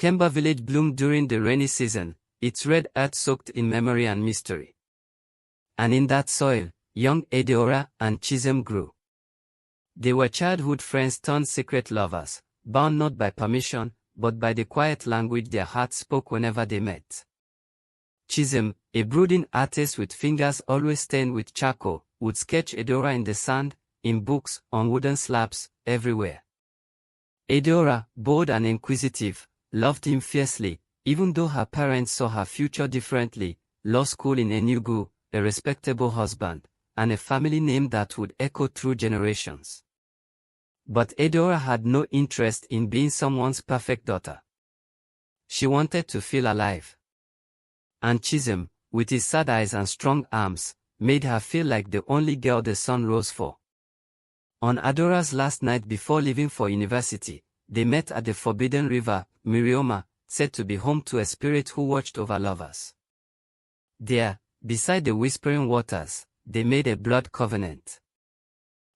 Ikemba village bloomed during the rainy season, its red earth soaked in memory and mystery. And in that soil, young Adaora and Chisom grew. They were childhood friends turned secret lovers, bound not by permission, but by the quiet language their hearts spoke whenever they met. Chisom, a brooding artist with fingers always stained with charcoal, would sketch Adaora in the sand, in books, on wooden slabs, everywhere. Adaora, bold and inquisitive, loved him fiercely, even though her parents saw her future differently: law school in Enugu, a respectable husband, and a family name that would echo through generations. But Adaora had no interest in being someone's perfect daughter. She wanted to feel alive. And Chisom, with his sad eyes and strong arms, made her feel like the only girl the sun rose for. On Adaora's last night before leaving for university, they met at the forbidden river, Mmirioma, said to be home to a spirit who watched over lovers. There, beside the whispering waters, they made a blood covenant.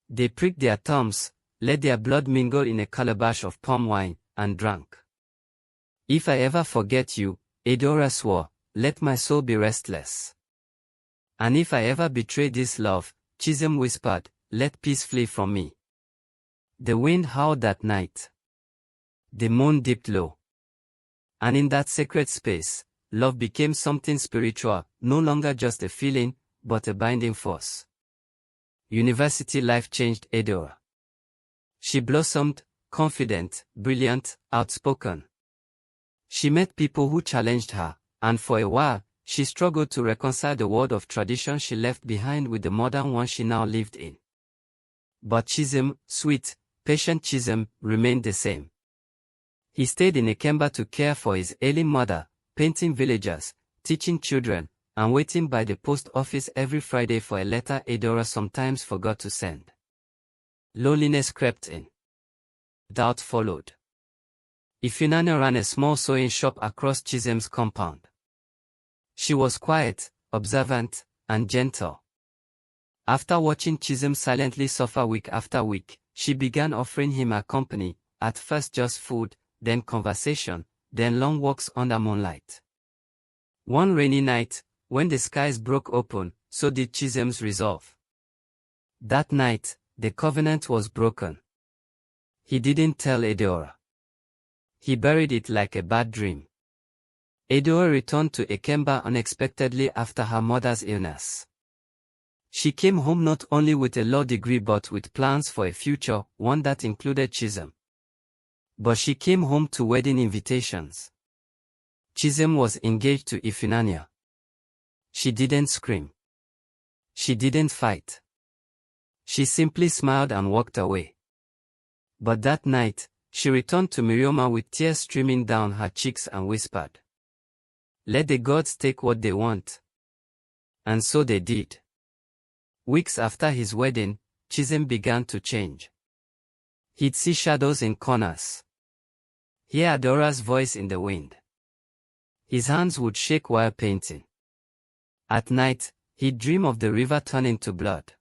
They pricked their thumbs, let their blood mingle in a calabash of palm wine, and drank. "If I ever forget you," Adaora swore, "let my soul be restless. And if I ever betray this love," Chisom whispered, "let peace flee from me." The wind howled that night. The moon dipped low. And in that sacred space, love became something spiritual, no longer just a feeling, but a binding force. University life changed Adaora. She blossomed, confident, brilliant, outspoken. She met people who challenged her, and for a while, she struggled to reconcile the world of tradition she left behind with the modern one she now lived in. But Chisom, sweet, patient Chisom, remained the same. He stayed in Ikemba to care for his ailing mother, painting villagers, teaching children, and waiting by the post office every Friday for a letter Adaora sometimes forgot to send. Loneliness crept in. Doubt followed. Ifunanya ran a small sewing shop across Chisom's compound. She was quiet, observant, and gentle. After watching Chisom silently suffer week after week, she began offering him her company, at first just food, then conversation, then long walks under moonlight. One rainy night, when the skies broke open, so did Chisom's resolve. That night, the covenant was broken. He didn't tell Adaora. He buried it like a bad dream. Adaora returned to Ikemba unexpectedly after her mother's illness. She came home not only with a law degree but with plans for a future, one that included Chisom. But she came home to wedding invitations. Chisom was engaged to Ifunanya. She didn't scream. She didn't fight. She simply smiled and walked away. But that night, she returned to Mmirioma with tears streaming down her cheeks and whispered, "Let the gods take what they want." And so they did. Weeks after his wedding, Chisom began to change. He'd see shadows in corners. Hear Adaora's voice in the wind. His hands would shake while painting. At night, he'd dream of the river turning to blood.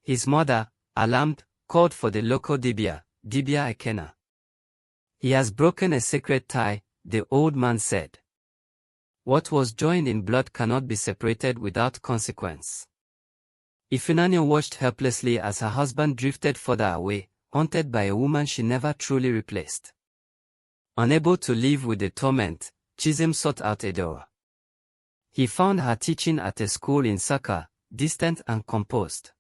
His mother, alarmed, called for the local dibia Ikena. "He has broken a sacred tie," the old man said. "What was joined in blood cannot be separated without consequence." Ifunanya watched helplessly as her husband drifted further away, haunted by a woman she never truly replaced. Unable to live with the torment, Chisom sought out Adaora. He found her teaching at a school in Saka, distant and composed.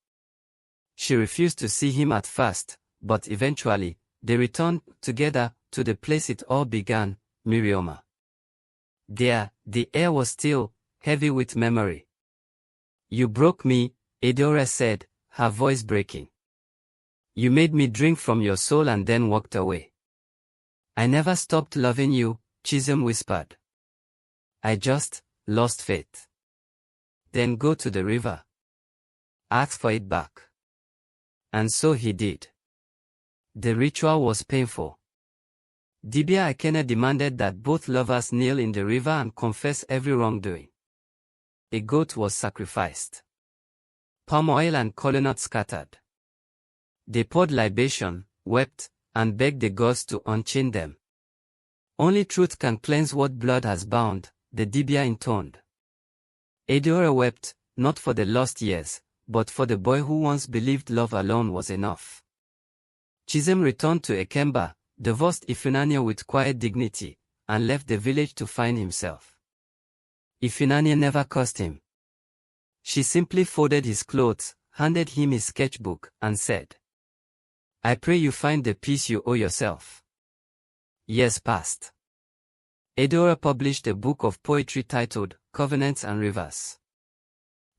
She refused to see him at first, but eventually, they returned together to the place it all began, Mmirioma. There, the air was still, heavy with memory. "You broke me," Adaora said, her voice breaking. "You made me drink from your soul and then walked away." "I never stopped loving you," Chisom whispered. "I just lost faith." "Then go to the river. Ask for it back." And so he did. The ritual was painful. Dibia Ikena demanded that both lovers kneel in the river and confess every wrongdoing. A goat was sacrificed. Palm oil and kola nuts scattered. They poured libation, wept, and begged the gods to unchain them. Only truth can cleanse what blood has bound, the Dibia intoned. Adaora wept, not for the lost years, but for the boy who once believed love alone was enough. Chisom returned to Ikemba, divorced Ifunanya with quiet dignity, and left the village to find himself. Ifunanya never cursed him. She simply folded his clothes, handed him his sketchbook, and said, "I pray you find the peace you owe yourself." Years passed. Adaora published a book of poetry titled Covenants and Rivers.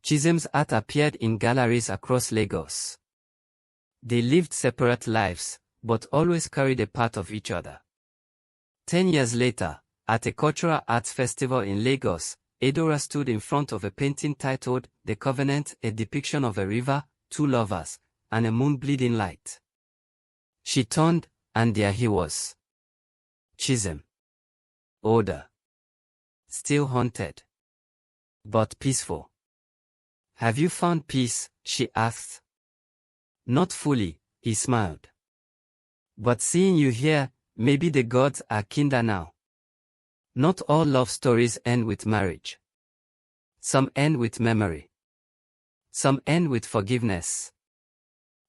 Chisom's art appeared in galleries across Lagos. They lived separate lives, but always carried a part of each other. 10 years later, at a cultural arts festival in Lagos, Adaora stood in front of a painting titled The Covenant, a depiction of a river, two lovers, and a moon bleeding light. She turned, and there he was. Chisom. Older. Still haunted. But peaceful. "Have you found peace?" she asked. "Not fully," he smiled. "But seeing you here, maybe the gods are kinder now." Not all love stories end with marriage. Some end with memory. Some end with forgiveness.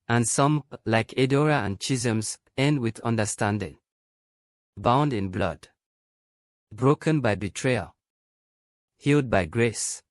And some, like Adaora and Chisom's, end with understanding. Bound in blood. Broken by betrayal. Healed by grace.